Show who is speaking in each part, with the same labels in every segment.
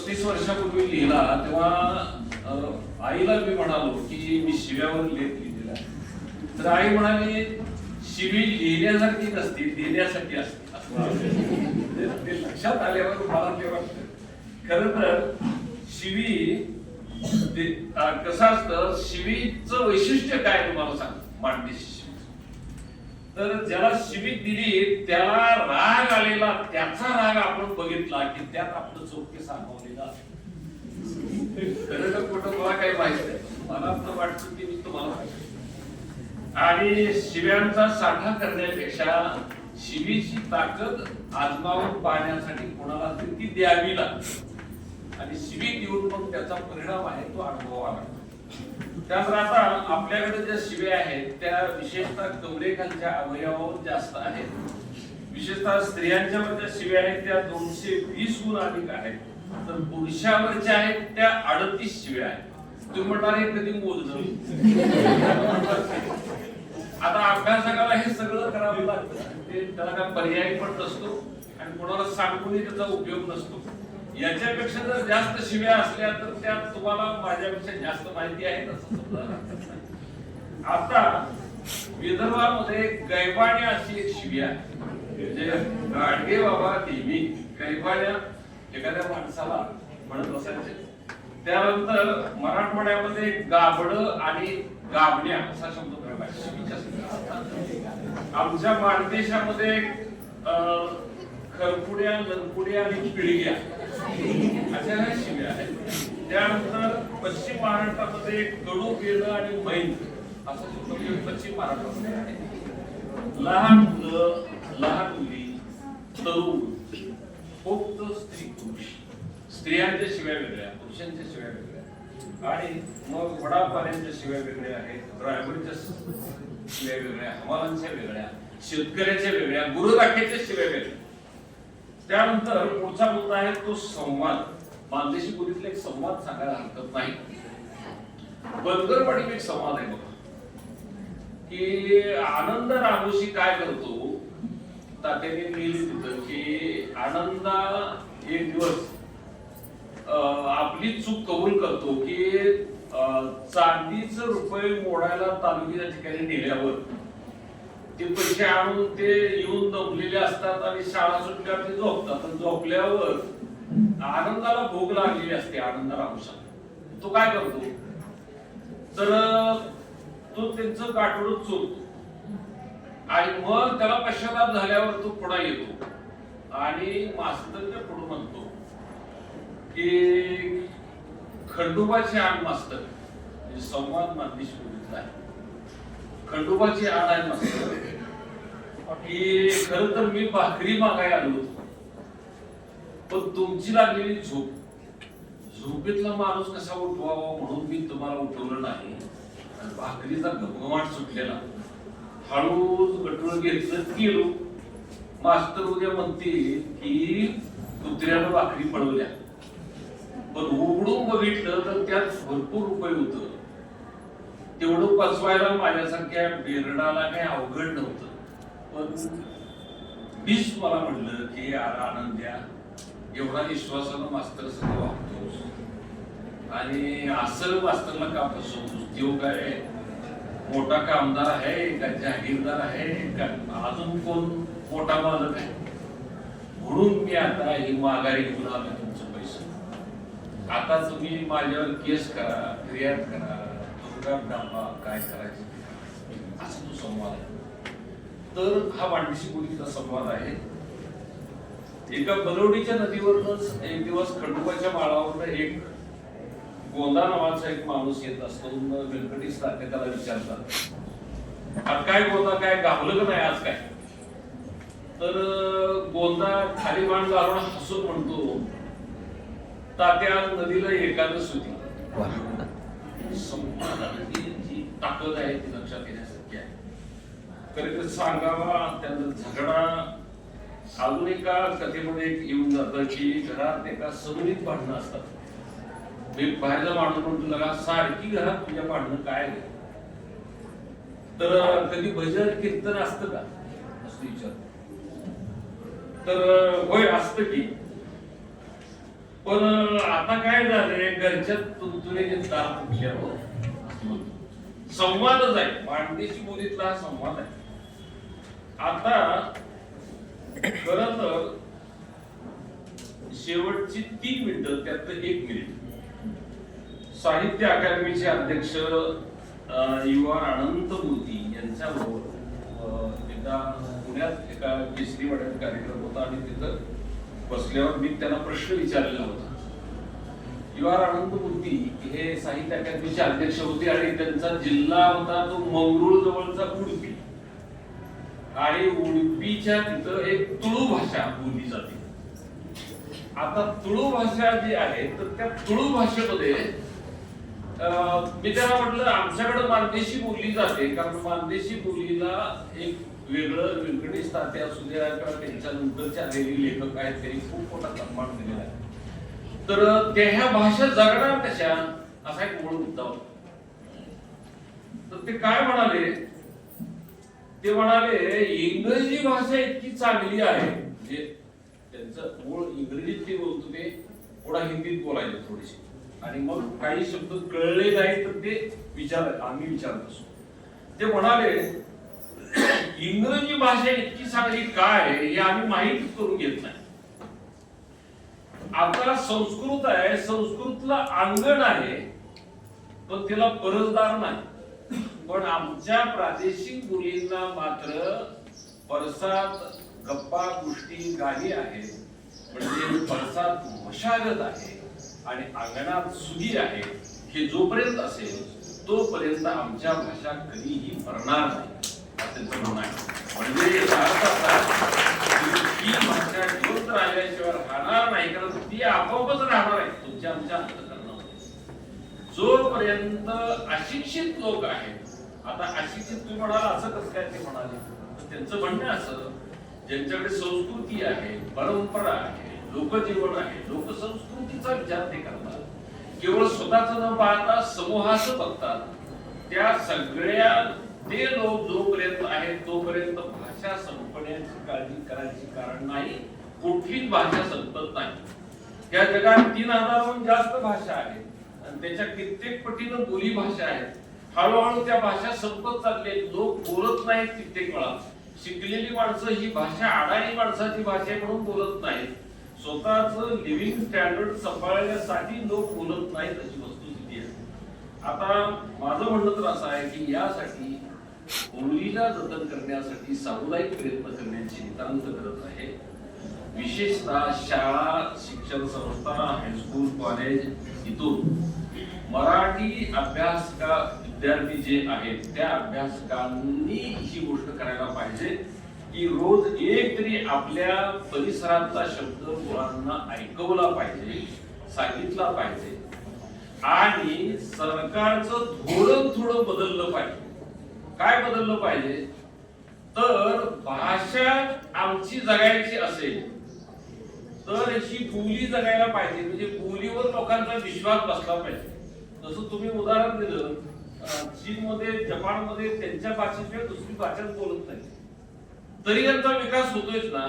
Speaker 1: 35 वर्षापूर्वी लिहिला तेव्हा आईला मी म्हणालो की मी शिव्यावर लेख लिहिलेला, तर आई म्हणाली शिवी लिहिण्यासारखी नसती, लिहिण्यासाठी असते असं ते लक्षात आल्यावर मला ते वाटतं. खरं तर शिवी कसं असतं, शिवीचं वैशिष्ट्य काय तुम्हाला सांग. मांडणीची तर ज्याला शिवी दिली त्याला राग आलेला, त्याचा राग आपण बघितला की त्यात आपलं चोखे सामावलेलं खरं तर कुठं मला काही माहित नाही, मला आपलं वाटतं की मी तुम्हाला. आणि शिव्यांचा साठा करण्यापेक्षा शिवीची ताकद आजमावून पाहण्यासाठी कोणाला तरी ती द्यावी लागते आणि शिवी देऊन मग त्याचा परिणाम आहे तो अनुभवावा लागतो. त्यामुळे आता आपल्याकडे ज्या शिव्या आहेत त्या विशेषतः कमरेखालच्या अवयवावर जास्त आहेत. विशेषतः स्त्रियांच्या ज्या शिव्या आहेत त्या 220 गुण अधिक आहेत, तर पुरुषावरच्या आहेत त्या 38 शिव्या आहेत. तुम्ही म्हणणार हे कधी मोजलं. आता अभ्यासकाला हे सगळं करावं लागतं, ते त्याला काय पर्याय पण नसतो आणि कोणाला सांगूनही त्याचा उपयोग नसतो. याच्यापेक्षा जर जास्त शिव्या असल्या तर त्यात तुम्हाला माझ्यापेक्षा जास्त माहिती आहे असं समजा. आता विदर्भामध्ये गैबाण्या अशी एक शिवी आहे, म्हणजे गाडगे बाबा नेहमी गैबाण्या एखाद्या माणसाला म्हणत असायचे. त्यानंतर मराठवाड्यामध्ये गाबड आणि गाबण्या असा शब्द प्रयोग आहे शिवीच्या. आमच्या माणदेशामध्ये खरपुड्या, लनपुड्या आणि पिळग्या अशा शिव्या आहेत. त्यानंतर पश्चिम महाराष्ट्रामध्ये कडू गेलं आणि मैन असं शब्द पश्चिम महाराष्ट्रामध्ये आहे. लहान मुलं, लहान मुली, तरुण, पोक्त स्त्री पुरुष, स्त्रियांच्या शिव्या वेगळ्या, पुरुषांच्या शिव्या वेगळ्या, आणि मग वडापाऱ्यांच्या शिव्या वेगळ्या आहेत, ड्रायव्हरच्या शिव्या वेगळ्या, हवालांच्या वेगळ्या, शेतकऱ्याच्या वेगळ्या, गुरुराख्याच्या शिव्या वेगळ्या. त्यानंतर पुढचा मुद्दा आहे तो संवाद. मानदेशी बोलीतला एक संवाद सांगायला हरकत नाही. बनगरवाडीत एक संवाद आहे बघा की आनंद रामोशी काय करतो, तात्याने लिहिली तिथं की आनंदा एक दिवस आपली चूक कबूल करतो की चांदीचं रुपये मोडायला तालुक्याच्या ठिकाणी नेल्यावर ते पैसे आणून ते येऊन दमलेले असतात आणि शाळा सुटल्यावर ते झोपतात. आणि झोपल्यावर आनंदाला भूक लागलेली असते. आनंदाला औषध तो काय करतो, तर तो त्यांचं गाठोडं चोरतो आणि मग त्याला पश्चाताप झाल्यावर तो पुढे येतो आणि मास्तरच्या पुढे म्हणतो की खंडोबाची आण मास्तर, म्हणजे संवाद मानदेशी बोलीतला आहे. खंडोबाची आण आहे मास्तर की खरं तर मी भाकरी मागायला आलो होतो, पण तुमची लागलेली झोपेतला माणूस कसा उठवावा म्हणून मी तुम्हाला उठवलं नाही. भाकरीचा घमघमाट सुटलेला, हळूच गटूळ घेतलं गेलो. मास्तर उद्या म्हणतील की कुत्र्यानं भाकरी पडवल्या, पण उघडून बघितलं तर त्यात भरपूर रुपये होतं. तेवढं पचवायला माझ्यासारख्या बेरडाला काही अवघड नव्हतं. पण मीच मला म्हणलं की यार आनंद्या, एवढा विश्वासानं मास्तर सगळं वागतोस आणि असं मास्तरला का फसवतोस? देव काय मोठा कामदार आहे का जागीरदार आहे का अजून कोण मोठा मालक आहे? म्हणून मी आता ही माघारी घेऊन आलो तुमचं पैसे. आता तुम्ही माझ्यावर केस करा, फिर्याद करा, काय करायचं असं तो संवाद आहे. तर हा मानदेशी बोलीचा संवाद आहे. एका बलवडीच्या नदीवरच एक दिवस खंडोबाच्या माळावर एक गोंदा नावाचा एक माणूस येत असतो. व्यंकटेश तात्या त्याला विचारतात, आज काय गोंदा, काय गावलं का नाही आज काय? तर गोंदा खाली मान घालून हसून म्हणतो, तात्या नदीला एकादश होती. जी ताकद आहे ती लक्षात येण्यासारखी आहे. खरं सांगावा त्यांचा झगडा अजून एका कथेमध्ये येऊन जातं की घरात एका सदुरीत भांडणं असतात. बाहेरचा माणूस म्हणतो, लगा सारखी घरात तुझ्या भांडणं काय? तर कधी भजन कीर्तन असतं का असं विचार. तर होय असतं की. पण आता काय झालंय, घरच्यात तुंतुलेचे तार तुटल्यावर संवादच आहे, मांडीची बोलीतला हा संवाद आहे. आता खरं तर शेवटची 3 मिनिटं त्यातलं 1 मिनिट साहित्य अकादमीचे अध्यक्ष युवा अनंत मूर्ती यांच्याबरोबर एकदा पुण्यात एका केसरी वाड्यात कार्यक्रम होता आणि तिथं बसल्यावर मी त्यांना प्रश्न विचारलेला होता. युवा अनंत मूर्ती हे साहित्य अकादमीचे अध्यक्ष होते आणि त्यांचा जिल्हा होता तो मंगरुळ जवळचा उडपी, आणि उडपीच्या तिथं एक तुळू भाषा बोलली जाते. आता तुळू भाषा जी आहे तर त्या तुळू भाषेमध्ये मी त्याला म्हटलं आमच्याकडे मानदेशी बोलली जाते, कारण मानदेशी बोलीला एक वेगळं व्यंकटेश तात्या असू द्या किंवा त्यांच्या नंतरचे आलेले लेखक आहेत त्यांनी खूप मोठा सन्मान दिलेला आहे. तर त्या ह्या भाषा जगणार कशा असा एक मूळ मुद्दा होता. तर ते काय म्हणाले, ते म्हणाले इंग्रजी भाषा इतकी चांगली आहे, म्हणजे त्यांचं मूळ इंग्रजीत ते बोलतो ते थोडा हिंदीत बोलायचे थोडेसे, आणि मग काही शब्द कळले नाही तर ते आम्ही विचारत असतो. ते म्हणाले इंग्रजी भाषा इतकी चांगली काय हे आम्ही माहिती करून घेत नाही. आता संस्कृत आहे, संस्कृतला अंगण आहे पण त्याला परसदार नाही, पण आमच्या प्रादेशिक बोलींना मात्र परसात गप्पा गोष्टी गाणी आहेत, म्हणजे परसात मशागत आहे आणि अंगणात सुधी आहे. हे जोपर्यंत असेल तोपर्यंत आमच्या भाषा कधीही मरणार नाही असं म्हणणं आहे. म्हणजे ही भाषा जिवंत राहिल्याशिवाय राहणार नाही, कारण ती आपोआपच राहणार आहे तुमच्या आमच्या अंतःकरणामध्ये. जोपर्यंत अशिक्षित लोक आहेत, आता अशिक्षित तुम्ही म्हणाला असं कसं काय ते म्हणाले, त्यांचं म्हणणं असं ज्यांच्याकडे संस्कृती आहे, परंपरा आहे, लोकजीवन आहे, लोकसंस्कृतीचा विचार ते करतात, केवळ स्वतःच न पाहता समूहाचं बघतात, त्या सगळ्या ते लोक जोपर्यंत आहेत तोपर्यंत भाषा संपण्याची काळजी करायची कारण नाही. कुठलीच भाषा संपत नाही. या जगात 3000हून जास्त भाषा आहेत आणि त्याच्या कित्येक पटीनं बोली भाषा आहेत. हळूहळू त्या भाषा संपत चालले, लोक बोलत नाहीत कित्येक वेळा. शिकलेली माणसं ही भाषा अडाणी माणसाची भाषा आहे म्हणून बोलत नाहीत, स्वतःच लिव्हिंग स्टँडर्ड सांभाळण्यासाठी लोक बोलत नाहीत अशी वस्तुस्थिती आहे. आता माझं म्हणणं तर असं आहे की यासाठी बोलीला जतन करण्यासाठी सामुदायिक प्रयत्न करण्याची नितांत गरज आहे. विशेषतः शाळा, शिक्षण संस्था, हायस्कूल, कॉलेज इथून मराठी अभ्यासका विद्यार्थी जे आहेत त्या अभ्यासकांनी ही गोष्ट करायला पाहिजे की रोज एक तरी आपल्या परिसरातला शब्द मुलांना ऐकवला पाहिजे, सांगितला पाहिजे, आणि सरकारचं धोरण थोडं बदललं पाहिजे. काय बदललं पाहिजे तर भाषा आमची जगायची असेल तर ही बोली जगायला पाहिजे, म्हणजे बोलीवर लोकांचा विश्वास बसला पाहिजे. जसं तुम्ही उदाहरण दिलं, चीनमध्ये, जपानमध्ये त्यांच्या भाषेशिवाय दुसरी भाषाच बोलत नाही, तरी त्यांचा विकास होतोयच ना.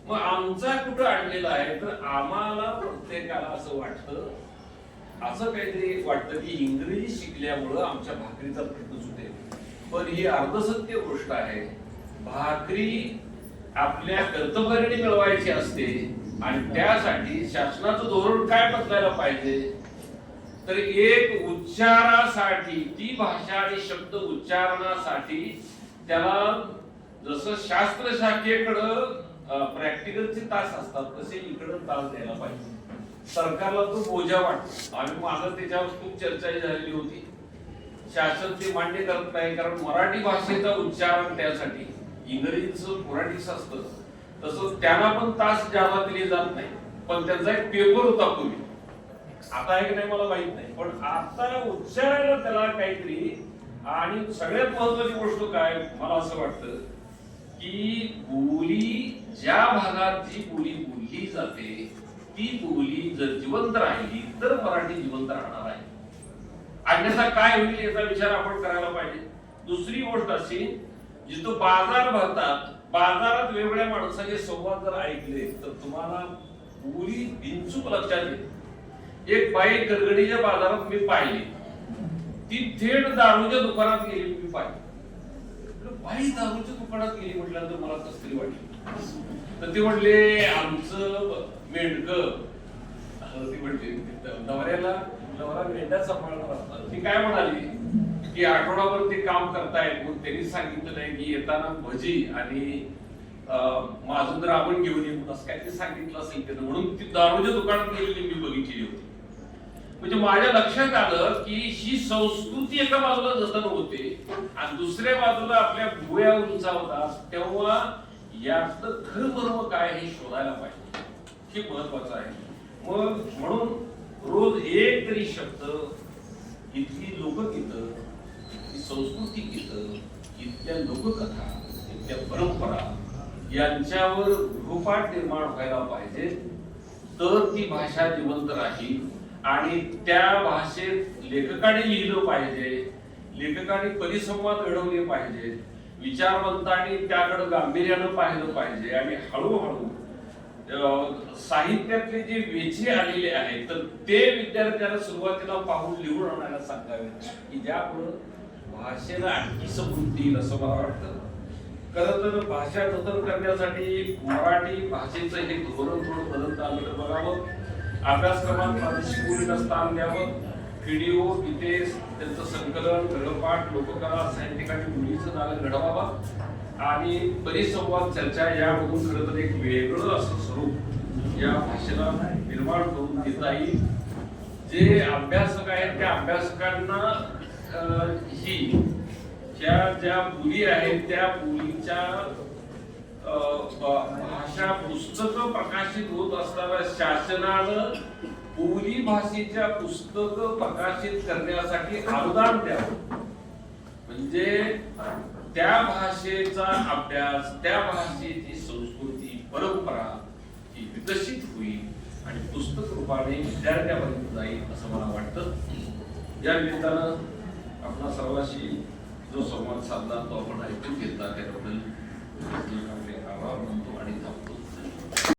Speaker 1: मग आमचा कुठं आणलेला आहे तर आम्हाला प्रत्येकाला असं वाटतं, असं काहीतरी वाटतं की इंग्रजी शिकल्यामुळं आमच्या भाकरीचा प्रश्न सुटेल. पण ही अर्धसत्य गोष्ट आहे. भाकरी आपल्या कर्तव्याने मिळवायची असते आणि त्यासाठी शासनाचं धोरण काय बदलायला पाहिजे तर एक उच्चारासाठी ती भाषा आणि शब्द उच्चारणासाठी त्याला जसं शास्त्र शाखेकडं प्रॅक्टिकलचे तास असतात तसे इकडं तास द्यायला पाहिजे. सरकारला तो बोजा वाटतो. आम्ही मागं त्याच्यावर खूप चर्चा झालेली होती. शासन ते मान्य करत नाही, कारण मराठी भाषेचा उच्चारण त्यासाठी इंग्रजीचं फोरॅटिक्स असतं तसं त्यांना पण तास ज्यादा दिले जात नाही. पण त्यांचा एक पेपर होता पूर्वी, आता आहे की नाही मला माहित नाही, पण आता उच्चारायला त्याला काहीतरी. आणि सगळ्यात महत्वाची गोष्ट काय मला असं वाटतं की बोली ज्या भागात जी बोली बोलली जाते ती बोली जर जिवंत राहिली तर मराठी जिवंत राहणार आहे, अन्यथा काय होईल याचा विचार आपण करायला पाहिजे. दुसरी गोष्ट अशी, जिथं बाजार भरतात, बाजारात वेगवेगळ्या माणसाचे संवाद जर ऐकले तर तुम्हाला बोली बिनचूक लक्षात येईल. एक बाई गडगडीच्या बाजारात मी पाहिली, ती थेट दारूच्या दुकानात गेली, मी पाहिली. बाई दारूच्या दुकानात गेली म्हटल्यानंतर मला कसं तरी वाटलं. तर ती म्हणले आमचं मेंढक, ती म्हणली नवरा मेंढ्या सांभाळणार असतात. ती काय म्हणाली की आठवडाभर ते काम करतायत, मग त्यांनी सांगितलंय की येताना भजी आणि माझं तर आपण घेऊन येऊ, असं काय ते सांगितलं असेल त्यानं, म्हणून ती दारूच्या दुकानात गेलेली मी बघितली होती. म्हणजे माझ्या लक्षात आलं की ही संस्कृती एका बाजूला जतन होते आणि दुसऱ्या बाजूला आपल्या भुवया उंचावतात, तेव्हा यातलं खरं मर्म काय हे शोधायला पाहिजे, हे महत्वाचं आहे. मग म्हणून रोज एक तरी शब्द इथली लोकगीतं, इथली संस्कृती गीतं, इथल्या लोककथा, इथल्या परंपरा यांच्यावर गृहपाठ निर्माण व्हायला पाहिजे, तर ती भाषा जिवंत राहील. आणि त्या भाषेत लेखकाने लिहिलं पाहिजे, लेखकाने परिसंवाद घडवले पाहिजेत, विचारवंतांनी त्याकडे गांभीर्यानं पाहिलं पाहिजे. आणि हळूहळू साहित्यातले जे वेचे आलेले आहेत तर ते विद्यार्थ्यांना सुरुवातीला पाहून लिहून आणायला सांगावे, की ज्यामुळे भाषेला आणखी समृद्धी येईल असं मला वाटतं. खरं तर भाषा जतन करण्यासाठी मराठी भाषेचं हे धोरण थोडं बदलतं आलं तर बघावं. अभ्यासक्रमात प्रादेशिक बोलीला स्थान द्यावं, व्हिडिओ गीते त्यांचं संकलन, गृहपाठ, लोककला, साहित्यिकांनी मुलीचं नालं घडवावं आणि परिसंवाद चर्चा यामधून खरं तर एक वेगळं असं स्वरूप या भाषेला निर्माण करून देता येईल. जे अभ्यासक आहेत त्या अभ्यासकांना ही ज्या बोली आहेत त्या बोलीच्या भाषा पुस्तकं प्रकाशित होत असताना शासनानं बोली भाषेच्या पुस्तकं प्रकाशित करण्यासाठी अनुदान द्यावं. म्हणजे त्या भाषेचा अभ्यास, त्या भाषेची संस्कृती, परंपरा ही विकसित होईल आणि पुस्तक रूपाने विद्यार्थ्यापर्यंत जाईल असं मला वाटतं. या निमित्तानं आपल्या सर्वांशी जो संवाद साधला तो आपण ऐकून घेतला त्याबद्दल आपले आभार मानतो आणि थांबतो.